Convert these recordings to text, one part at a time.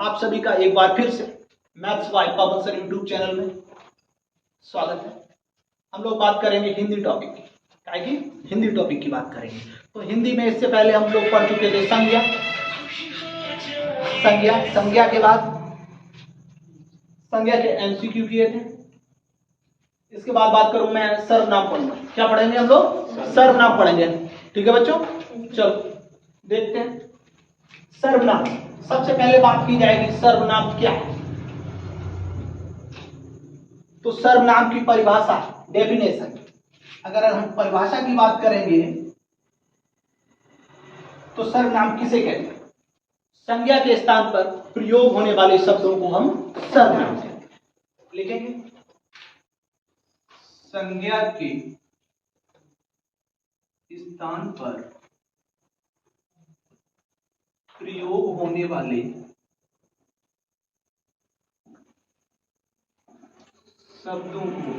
आप सभी का एक बार फिर से maths by Pawan sir YouTube channel में स्वागत है। हम लोग बात करेंगे हिंदी टॉपिक की, क्या की हिंदी टॉपिक की बात करेंगे। तो हिंदी में इससे पहले हम लोग पढ़ चुके थे संज्ञा के बाद संज्ञा के एमसीक्यू किए थे। इसके बाद बात करूं मैं सर्वनाम पढ़ूंगा। क्या पढ़ेंगे हम लोग? सर्वनाम पढ़ेंगे। ठीक है बच्चों, चलो देखते हैं। सर्वनाम, सबसे पहले बात की जाएगी सर्वनाम क्या है। तो सर्वनाम की परिभाषा, डेफिनेशन, अगर हम परिभाषा की बात करेंगे तो सर्वनाम किसे कहते हैं? संज्ञा के स्थान पर प्रयोग होने वाले शब्दों को हम सर्वनाम कहते हैं। लिखेंगे संज्ञा के स्थान पर प्रयोग होने वाले शब्दों को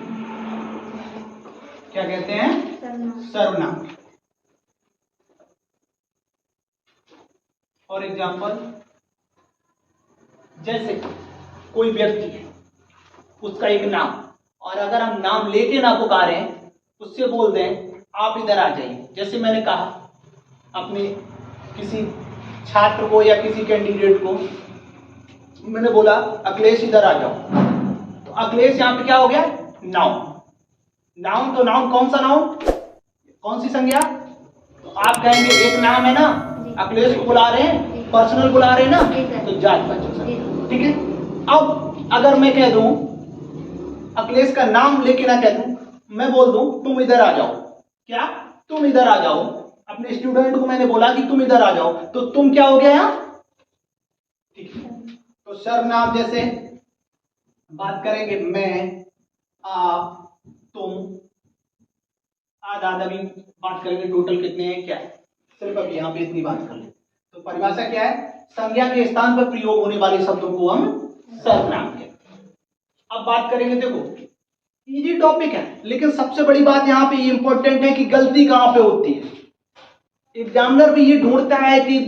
क्या कहते हैं? सर्वनाम। फॉर एग्जाम्पल, जैसे कोई व्यक्ति है, उसका एक नाम, और अगर हम नाम लेके ना पुकारें, उससे बोल दें आप इधर आ जाइए। जैसे मैंने कहा अपने किसी छात्र को या किसी कैंडिडेट को, मैंने बोला अखिलेश इधर आ जाओ, तो अखिलेश यहाँ पे क्या हो गया? नाउन। नाउन तो नाउन कौन सा नाउन? कौन सी संज्ञा? तो आप कहेंगे एक नाम है ना, अखिलेश को बुला रहे हैं, पर्सनल बुला रहे हैं ना, तो जात बच्चों। ठीक है। अब अगर मैं कह दूं अखिलेश का नाम लेके ना कह दूं, मैं बोल दूं तुम इधर आ जाओ। क्या? तुम इधर आ जाओ। अपने स्टूडेंट को मैंने बोला कि तुम इधर आ जाओ, तो तुम क्या हो गया यहाँ? ठीक है। तो सर्वनाम जैसे बात करेंगे मैं, आप, तुम, आधा भी बात करेंगे। टोटल कितने हैं क्या है, सिर्फ अभी यहाँ पे इतनी बात कर ले। तो परिभाषा क्या है? संज्ञा के स्थान पर प्रयोग होने वाले शब्दों को हम सर्वनाम कहते हैं। अब बात करेंगे, देखो इजी टॉपिक है, लेकिन सबसे बड़ी बात यहाँ पे इंपॉर्टेंट है कि गलती कहाँ पे होती है। एग्जामिनर भी ये ढूंढता है कि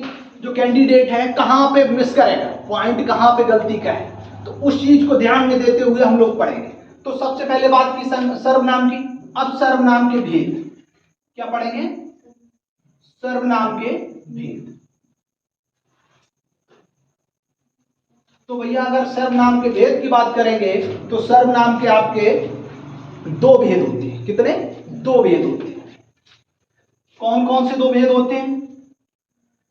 जो कैंडिडेट है कहाँ पे मिस करेगा, पॉइंट कहाँ पे गलती का है। तो उस चीज को ध्यान में देते हुए हम लोग पढ़ेंगे। तो सबसे पहले बात की सर्वनाम की। अब सर्वनाम के भेद क्या पढ़ेंगे? सर्वनाम के भेद। तो भैया अगर सर्वनाम के भेद की बात करेंगे तो सर्वनाम के आपके दो भेद होते हैं। कितने? दो भेद होते हैं। कौन कौन से दो भेद होते हैं?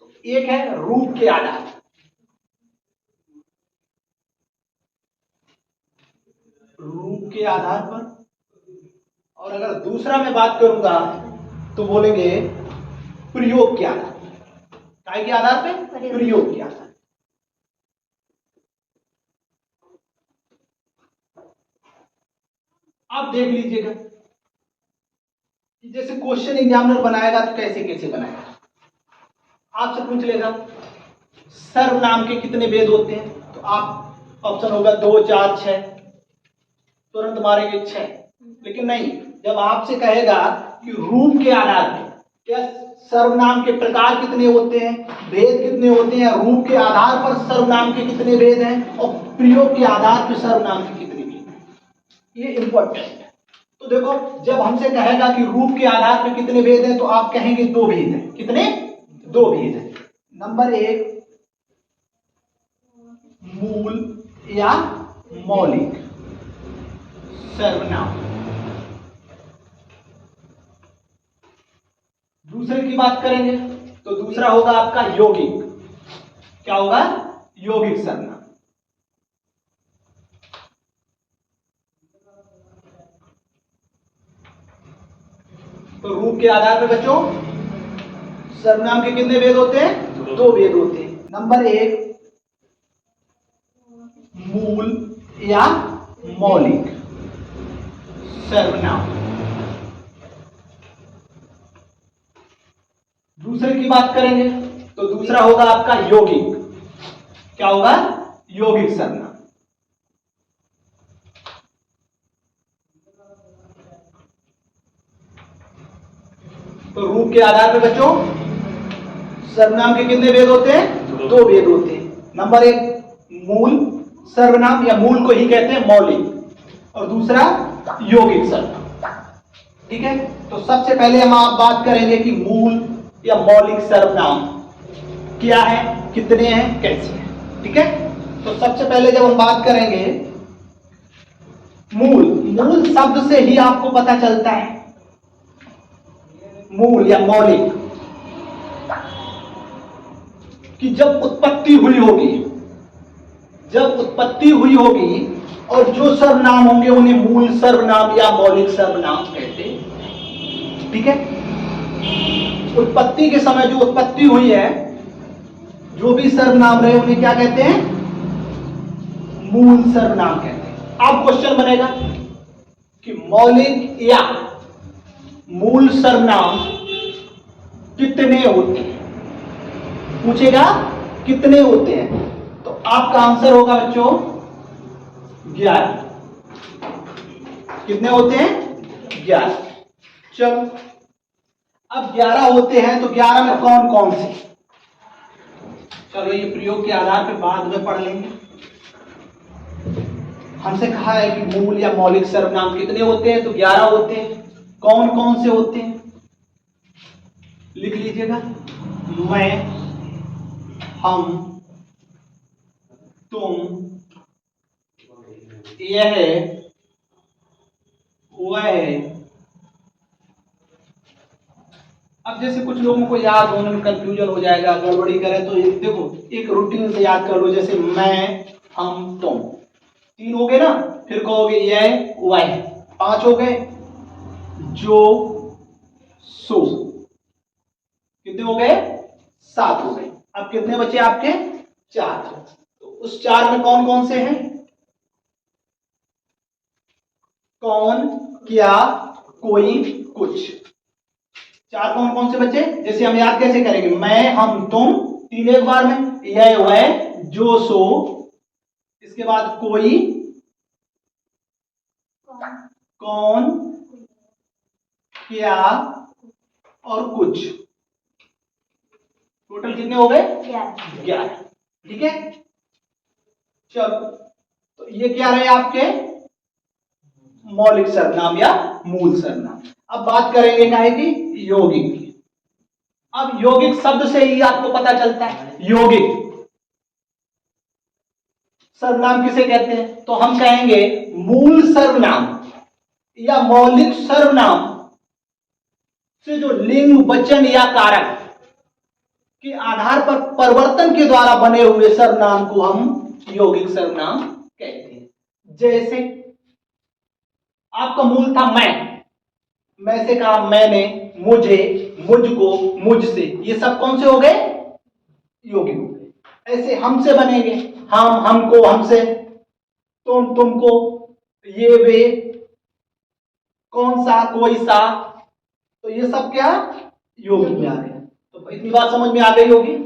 तो एक है रूप के आधार, रूप के आधार पर, और अगर दूसरा मैं बात करूंगा तो बोलेंगे प्रयोग के आधार पर। काय के आधार पे? प्रयोग के आधार। आप देख लीजिएगा कि जैसे क्वेश्चन एग्जामिनर बनाएगा तो कैसे कैसे बनाएगा। आपसे पूछ लेगा सर्वनाम के कितने भेद होते हैं, तो आप ऑप्शन होगा 2, 4, 6, तुरंत मारेंगे 6। लेकिन नहीं, जब आपसे कहेगा कि रूप के आधार पर क्या सर्वनाम के प्रकार कितने होते हैं, भेद कितने होते हैं, रूप के आधार पर सर्वनाम के कितने भेद हैं, और प्रयोग के आधार पर सर्वनाम के कितने भेद हैं, ये इंपॉर्टेंट है। तो देखो जब हमसे कहेगा कि रूप के आधार पर कितने भेद हैं, तो आप कहेंगे 2 भेद हैं। कितने? 2 भेद हैं। नंबर 1 मूल या मौलिक सर्वनाम। दूसरे की बात करेंगे तो दूसरा होगा आपका यौगिक। क्या होगा? यौगिक सर्वनाम। तो रूप के आधार पर बच्चों सर्वनाम के कितने भेद होते हैं? 2 भेद होते हैं। नंबर 1 मूल या मौलिक सर्वनाम। दूसरे की बात करेंगे तो दूसरा होगा आपका यौगिक। क्या होगा? यौगिक सर्वनाम। तो रूप के आधार पर बच्चों सर्वनाम के कितने भेद होते हैं? 2 भेद होते हैं। नंबर 1 मूल सर्वनाम या मूल को ही कहते हैं मौलिक, और दूसरा यौगिक सर्वनाम। ठीक है, तो सबसे पहले हम आप बात करेंगे कि मूल या मौलिक सर्वनाम क्या है, कितने हैं, कैसे हैं। ठीक है, तो सबसे पहले जब हम बात करेंगे मूल, मूल शब्द से ही आपको पता चलता है मूल या मौलिक कि जब उत्पत्ति हुई होगी, जब उत्पत्ति हुई होगी और जो सर्वनाम होंगे उन्हें मूल सर्वनाम या मौलिक सर्वनाम कहते हैं। ठीक है, उत्पत्ति के समय जो उत्पत्ति हुई है, जो भी सर्वनाम रहे उन्हें क्या कहते हैं, मूल सर्वनाम कहते हैं। अब क्वेश्चन बनेगा कि मौलिक या मूल सर्वनाम कितने होते हैं, पूछेगा कितने होते हैं, तो आपका आंसर होगा बच्चों 11। कितने होते हैं, 11। चलो, अब 11 होते हैं तो 11 में कौन कौन से, चलो ये प्रयोग के आधार पर बाद में पढ़ लेंगे। हमसे कहा है कि मूल या मौलिक सर्वनाम कितने होते हैं, तो 11 होते हैं। कौन कौन से होते हैं, लिख लीजिएगा। मैं, हम, तुम, यह, वह। अब जैसे कुछ लोगों को याद होने में कंफ्यूजन हो जाएगा, गड़बड़ी करें तो देखो एक रूटीन से याद कर लो। जैसे मैं, हम, तुम, 3 हो गए ना, फिर कहोगे यह, वह, 5 हो गए, जो, सो, कितने हो गए, 7 हो गए। अब कितने बचे आपके, 4। तो उस 4 में कौन कौन से हैं, कौन, क्या, कोई, कुछ। 4 कौन कौन से बचे, जैसे हम याद कैसे करेंगे, मैं, हम, तुम, 3 एक बार में, यह, वह, जो, सो, इसके बाद कोई, कौन, क्या और कुछ। टोटल कितने हो गए, 11। ठीक है, चलो, तो ये क्या रहे आपके मौलिक सर्वनाम या मूल सर्वनाम। अब बात करेंगे क्या है कि यौगिक की। अब यौगिक शब्द से ही आपको पता चलता है यौगिक सर्वनाम किसे कहते हैं, तो हम कहेंगे मूल सर्वनाम या मौलिक सर्वनाम से जो लिंग, वचन या कारक के आधार पर परिवर्तन के द्वारा बने हुए सर्वनाम को हम यौगिक सर्वनाम कहते हैं। जैसे आपका मूल था मैं से कहा मैंने, मुझे, मुझको, मुझसे, ये सब कौन से हो गए, यौगिक हो गए। ऐसे हमसे बनेंगे, हम, हमको, हमसे, तुम, तुमको, ये, वे, कौन सा, कोई सा, तो ये सब क्या यौगिक में आ गए। तो इतनी बात समझ में आ गई होगी।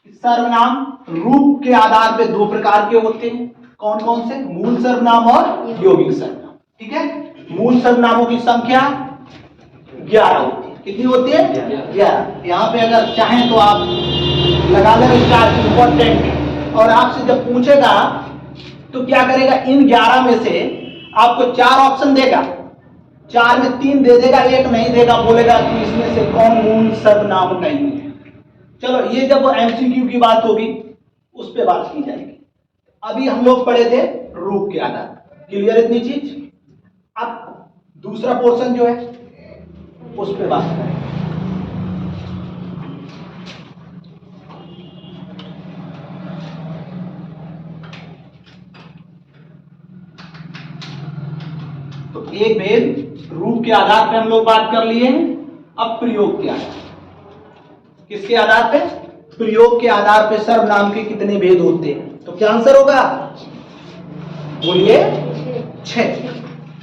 सर्वनाम रूप के आधार पे 2 प्रकार के होते हैं, कौन कौन से, मूल सर्वनाम और यौगिक सर्वनाम। ठीक है, मूल सर्वनामों की संख्या 11 होती है। कितनी होती है, 11। यहाँ पे अगर चाहें तो आप लगा लें स्टार, इंपॉर्टेंट। और आपसे जब पूछेगा तो क्या करेगा, इन 11 में से आपको 4 ऑप्शन देगा, 4 में 3 दे देगा, 1 नहीं देगा, बोलेगा कि इसमें से कौन मूल सर्वनाम नहीं है। चलो, ये जब एमसीक्यू की बात होगी उस पर बात की जाएगी। अभी हम लोग पढ़े थे रूप के आधार। क्लियर इतनी चीज। अब दूसरा पोर्शन जो है उस पर बात करें। तो एक भेद रूप के आधार पे हम लोग बात कर लिए हैं। अब प्रयोग के आधार, किसके आधार पे, प्रयोग के आधार पे सर्वनाम के कितने भेद होते हैं, तो क्या आंसर होगा, बोलिए 6।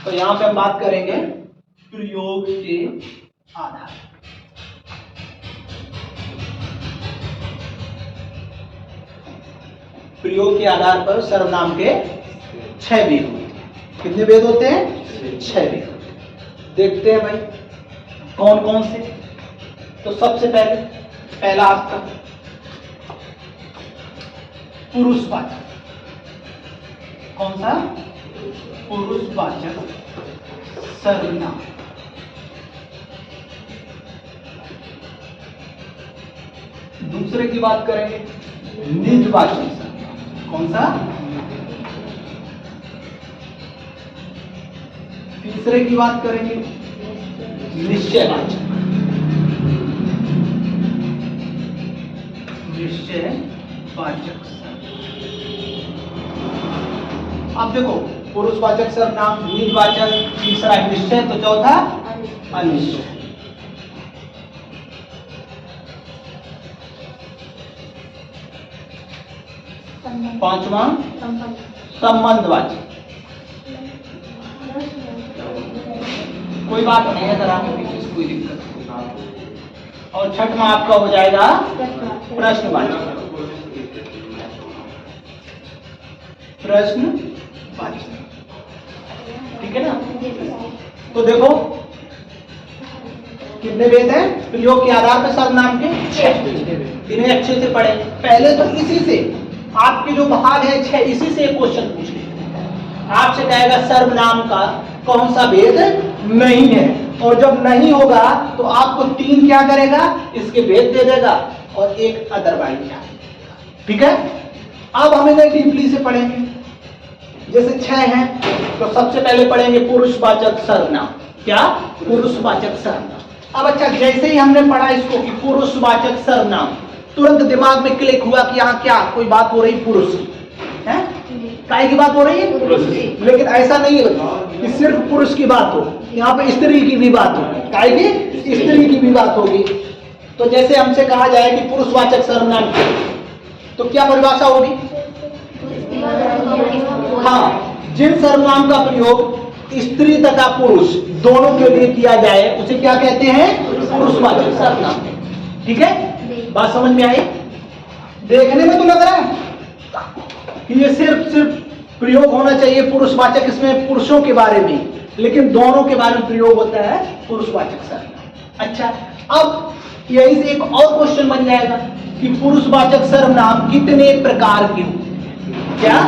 तो यहां पे हम बात करेंगे प्रयोग के आधार। प्रयोग के आधार पर सर्वनाम के 6 भेद होते हैं। कितने भेद होते हैं, 6 भेद। देखते हैं भाई कौन कौन से। तो सबसे पहला आपका पुरुषवाचक। कौन सा? पुरुषवाचक सर्वनाम। दूसरे की बात करेंगे निजवाचक सर्वनाम। कौन सा? तीसरे की बात करेंगे निश्चयवाचक। निश्चयवाचक सर्वनाम। अब देखो पुरुषवाचक सर्वनाम, निजवाचक, तीसरा निश्चय, तो चौथा अनिश्चय। पांचवा संबंधवाचक। कोई बात नहीं है, अगर आपके पीछे से कोई दिक्कत नहीं। और छठवां आपका हो जाएगा प्रश्नवाचक। प्रश्नवाचक, ठीक है ना? तो देखो कितने भेद हैं प्रयोग के आधार पर सर्वनाम के? 6। इन्हें अच्छे से पढ़े। पहले तो इसी से आपके जो भाग है 6, इसी से क्वेश्चन पूछ लेते हैं। आपसे कहेगा सर्वनाम का कौन सा भेद नहीं है, और जब नहीं होगा तो आपको 3 क्या करेगा, इसके भेद दे देगा, और एक अदरवाइज। ठीक है? अब हम इन्हें डीपली से पढ़ेंगे। जैसे 6 हैं तो सबसे पहले पढ़ेंगे पुरुषवाचक सर्वनाम। क्या? पुरुषवाचक सर्वनाम। अब अच्छा, जैसे ही हमने पढ़ा इसको कि पुरुषवाचक सर्वनाम, तुरंत दिमाग में क्लिक हुआ कि यहाँ क्या कोई बात हो रही पुरुष की है? काय की बात हो रही है? लेकिन ऐसा नहीं है कि सिर्फ पुरुष की बात हो, यहाँ पे स्त्री की भी बात हो। काय की? स्त्री की भी बात होगी। तो जैसे हमसे कहा जाए कि पुरुषवाचक सर्वनाम, तो क्या परिभाषा होगी? हाँ, जिन सर्वनाम का प्रयोग स्त्री तथा पुरुष दोनों के लिए किया जाए उसे क्या कहते हैं? पुरुषवाचक सर्वनाम। ठीक है? बात समझ में आई? देखने में तो लग रहा है कि ये सिर्फ प्रयोग होना चाहिए पुरुषवाचक, इसमें पुरुषों के बारे में, लेकिन दोनों के बारे में प्रयोग होता है पुरुषवाचक सर्वनाम। अच्छा, अब यही से एक और क्वेश्चन बन जाएगा कि पुरुषवाचक सर्वनाम कितने प्रकार के होते हैं? क्या?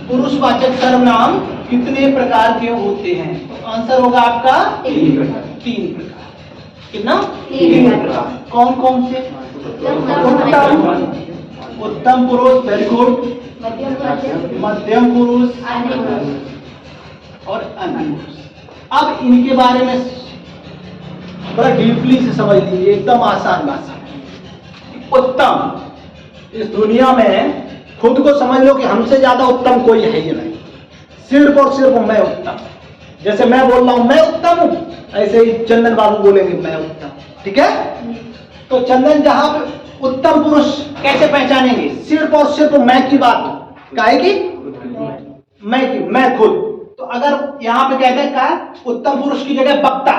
पुरुषवाचक सर्वनाम कितने प्रकार के होते हैं? तो आंसर होगा आपका 3 प्रकार। कितना? 3 प्रकार। कौन कौन से? उत्तम पुरुष, वेरी गुड, मध्यम पुरुष और अन्य पुरुष। अब इनके बारे में बड़ा डीपली से समझ लीजिए, एकदम आसान भाषा। उत्तम, इस दुनिया में खुद को समझ लो कि हमसे ज्यादा उत्तम कोई है ही नहीं, सिर्फ और सिर्फ मैं उत्तम। जैसे मैं बोल रहा हूं मैं उत्तम हूं, ऐसे ही चंदन बाबू बोलेंगे मैं उत्तम। ठीक है? तो चंदन जहां पे उत्तम पुरुष कैसे पहचानेंगे? सिर्फ और सिर्फ मैं की बात काहे की? मैं खुद। तो अगर यहां पे कहते हैं क्या, उत्तम पुरुष की जगह वक्ता,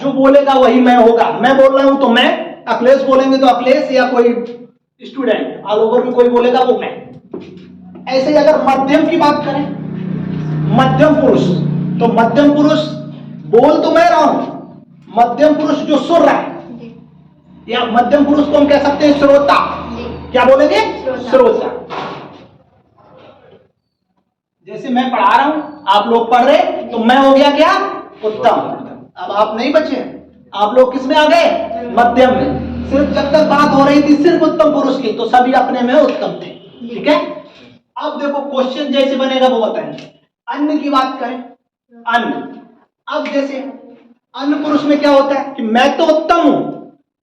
जो बोलेगा वही मैं होगा। मैं बोल रहा हूं तो मैं, अखिलेश बोलेंगे तो अखिलेश, या कोई स्टूडेंट ऑल ओवर में कोई बोलेगा वो मैं। ऐसे ही अगर मध्यम की बात करें, मध्यम पुरुष, तो मध्यम पुरुष बोल तो मैं रहा हूं, मध्यम पुरुष जो सुन रहा है, या मध्यम पुरुष को हम कह सकते हैं श्रोता। क्या बोलेंगे? श्रोता। जैसे मैं पढ़ा रहा हूं, आप लोग पढ़ रहे, तो मैं हो गया क्या? उत्तम। अब आप नहीं बचे, आप लोग किस में आ गए? मध्यम में। सिर्फ जब तक बात हो रही थी सिर्फ उत्तम पुरुष की, तो सभी अपने में उत्तम थे। ठीक है? अब देखो क्वेश्चन जैसे बनेगा वो बताएंगे। अन्य की बात करें, अन्य। अब जैसे अन्य पुरुष में क्या होता है कि मैं तो उत्तम हूं,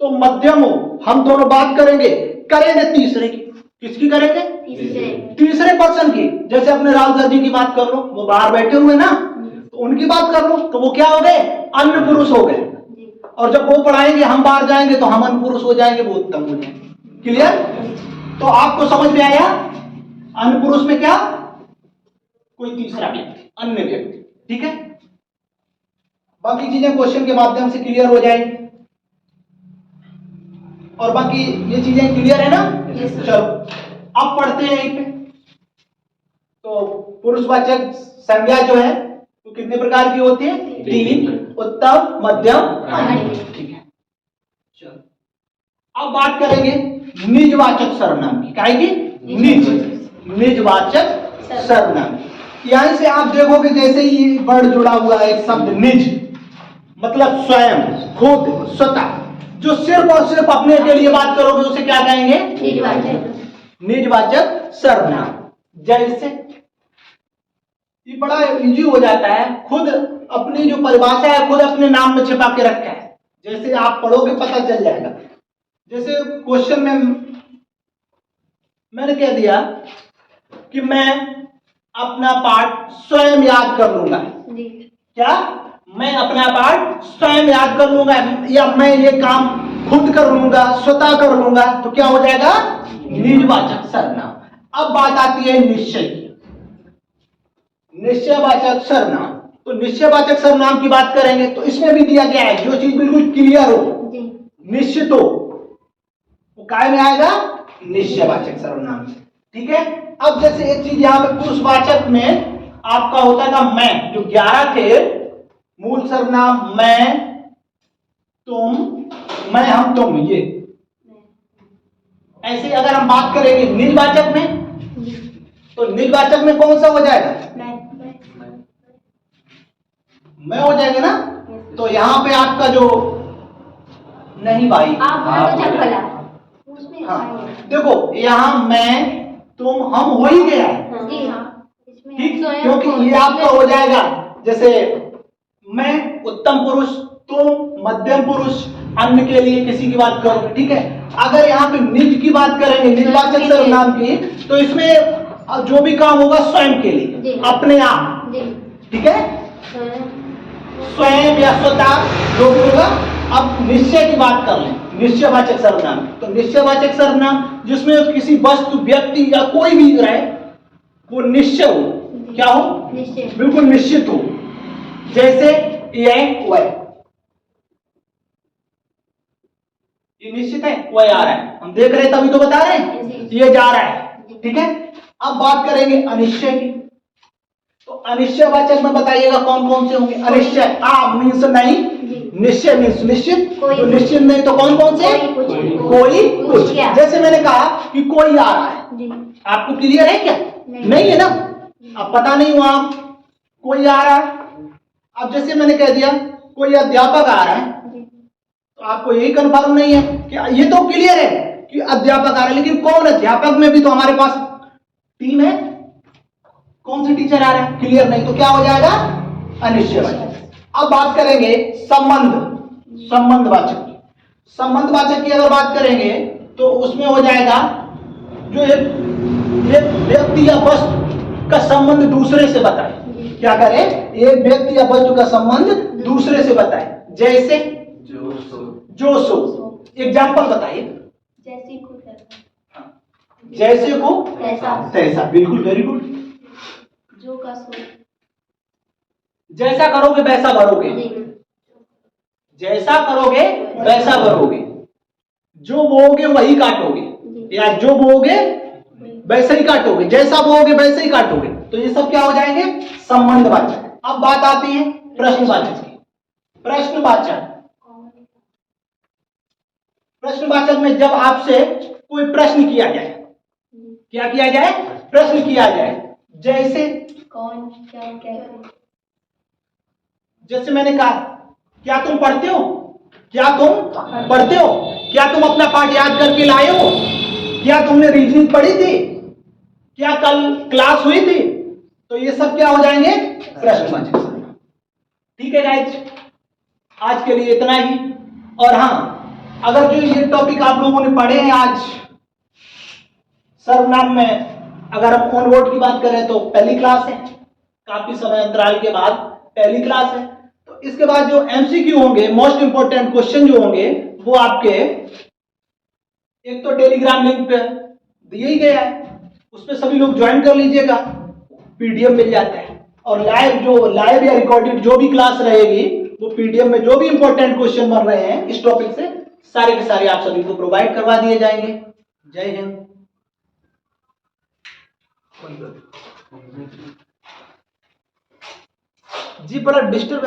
तो मध्यम हूं, हम दोनों बात करेंगे तीसरे की। किसकी करेंगे? तीसरे पर्सन की। जैसे अपने राव सर जी की बात कर लो, वो बाहर बैठे हुए ना, तो उनकी बात कर लो, तो वो क्या हो गए? अन्य पुरुष हो गए। और जब वो पढ़ाएंगे, हम बाहर जाएंगे, तो हम अन्य पुरुष हो जाएंगे, वो उत्तम हो जाएंगे। क्लियर? तो आपको समझ में आया? अन्य पुरुष में क्या? कोई तीसरा व्यक्ति, अन्य व्यक्ति। ठीक है? बाकी चीजें क्वेश्चन के माध्यम से क्लियर हो जाएंगी। और बाकी ये चीजें क्लियर है ना? चलो अब पढ़ते हैं यहीं पे। तो पुरुषवाचक संज्ञा जो है तो कितने प्रकार की होती है? 3, उत्तम, मध्यम, अन्य। ठीक है? चलो अब बात करेंगे निजवाचक सर्वनाम की, क्या आएगी? निजवाचक सर्वनाम। यहां से आप देखोगे जैसे ही वर्ड जुड़ा हुआ है एक शब्द निज, मतलब स्वयं, खुद, स्वतः, जो सिर्फ और सिर्फ अपने के लिए बात करोगे उसे क्या कहेंगे? निजवाचक सर्वनाम। जैसे ये बड़ा इजी हो जाता है, खुद अपनी जो परिभाषा है खुद अपने नाम में छिपा के रखा है, जैसे आप पढ़ोगे पता चल जाएगा। जैसे क्वेश्चन में मैंने कह दिया कि मैं अपना पाठ स्वयं याद कर लूंगा। क्या? मैं अपना पाठ स्वयं याद कर लूंगा, या मैं ये काम खुद कर लूंगा, स्वतः कर लूंगा, तो क्या हो जाएगा? निजवाचक सर्वनाम। अब बात आती है निश्चय की। निश्चयवाचक सर्वनाम, तो निश्चयवाचक सर्वनाम की बात करेंगे तो इसमें भी दिया गया है जो चीज बिल्कुल क्लियर हो, निश्चित हो, वो काय में आएगा? निश्चयवाचक सर्वनाम। ठीक है। अब जैसे एक चीज यहां पे पुरुषवाचक में आपका होता था मैं, जो 11 थे मूल सर्वनाम, मैं, तुम, मैं, हम, तुम, ये। ऐसे अगर हम बात करेंगे निजवाचक में, तो निजवाचक में कौन सा हो जाएगा? मैं हो जाएगा ना। तो यहां पे आपका जो नहीं भाई, हाँ देखो यहाँ मैं, तुम, हम हो ही गया है, ठीक, क्योंकि ये आपका हो जाएगा। जैसे मैं उत्तम पुरुष, तुम मध्यम पुरुष, अन्य के लिए किसी की बात करोगे, ठीक है। अगर यहाँ पे निज की बात करेंगे, निजवाचक सर्वनाम की, तो इसमें जो भी काम होगा स्वयं के लिए, अपने आप, ठीक है, स्वयं या स्वतः जो भी होगा। अब निश्चय की बात कर लें, निश्चयवाचक सर्वनाम। तो निश्चयवाचक सर्वनाम जिसमें किसी वस्तु, व्यक्ति या कोई भी रहे वो निश्चय हो, क्या हो? बिल्कुल निश्चित हो। जैसे यह वह, ये निश्चित है, वह आ रहा है, हम देख रहे हैं तभी तो बता रहे हैं, ये जा रहा है, ठीक है। अब बात करेंगे अनिश्चय की। तो अनिश्चयवाचक में बताइएगा कौन कौन से होंगे? अनिश्चय आ मीन्स नहीं, निश्चय मीन्स निश्चित, तो निश्चित नहीं तो कौन कौन से? कोई, कुछ। जैसे मैंने कहा कि कोई आ रहा है, आपको क्लियर है क्या? नहीं है ना, अब पता नहीं हुआ कोई आ रहा है। अब जैसे मैंने कह दिया कोई अध्यापक आ रहा है, तो आपको यही कंफर्म नहीं है कि ये तो क्लियर है कि अध्यापक आ रहा है, लेकिन कौन अध्यापक में भी तो हमारे पास टीम है, कौन से टीचर आ रहे हैं, क्लियर नहीं, तो क्या हो जाएगा? अनिश्चयवाचक। अब बात करेंगे संबंध, संबंधवाचक की। संबंधवाचक की अगर बात करेंगे तो उसमें हो जाएगा जो एक व्यक्ति या वस्तु का संबंध दूसरे से बताए। क्या करे? एक व्यक्ति या वस्तु का संबंध दूसरे से बताए। जैसे जो सो, एग्जाम्पल बताइए। जैसे को तैसा, बिल्कुल, वेरी गुड। जो का सो, जैसा करोगे वैसा भरोगे, जैसा करोगे वैसा भरोगे, जो बोओगे वही काटोगे, या जो बोओगे वैसे ही काटोगे, जैसा बोओगे वैसे ही काटोगे। तो ये सब क्या हो जाएंगे? संबंधवाचक। अब बात आती है प्रश्नवाचक की। प्रश्नवाचक, प्रश्नवाचक में जब आपसे कोई प्रश्न किया जाए, क्या किया जाए? प्रश्न किया जाए। जैसे कौन, क्या, कैसे। जैसे मैंने कहा क्या तुम पढ़ते हो? क्या तुम पढ़ते हो? क्या तुम अपना पाठ याद करके लाए हो? क्या तुमने रीजनिंग पढ़ी थी? क्या कल क्लास हुई थी? तो ये सब क्या हो जाएंगे? प्रश्नवाचक। ठीक है गाइस, आज के लिए इतना ही। और हाँ, अगर जो ये टॉपिक आप लोगों ने पढ़े हैं आज, सर्वनाम में अगर हम ऑन वर्ड की बात करें तो पहली क्लास है, काफी समय अंतराल के बाद पहली क्लास है। तो इसके बाद जो एमसीक्यू होंगे, मोस्ट इंपोर्टेंट क्वेश्चन जो होंगे, वो आपके एक तो टेलीग्राम लिंक पे दिए ही गया है, उस पर सभी लोग ज्वाइन कर लीजिएगा, पीडीएफ मिल जाता है। और लाइव या रिकॉर्डेड जो भी क्लास रहेगी वो पीडीएफ में जो भी इंपॉर्टेंट क्वेश्चन बन रहे हैं इस टॉपिक से, सारे के सारे आप सभी को प्रोवाइड करवा दिए जाएंगे। जय हिंद। जी बड़ा डिस्टर्ब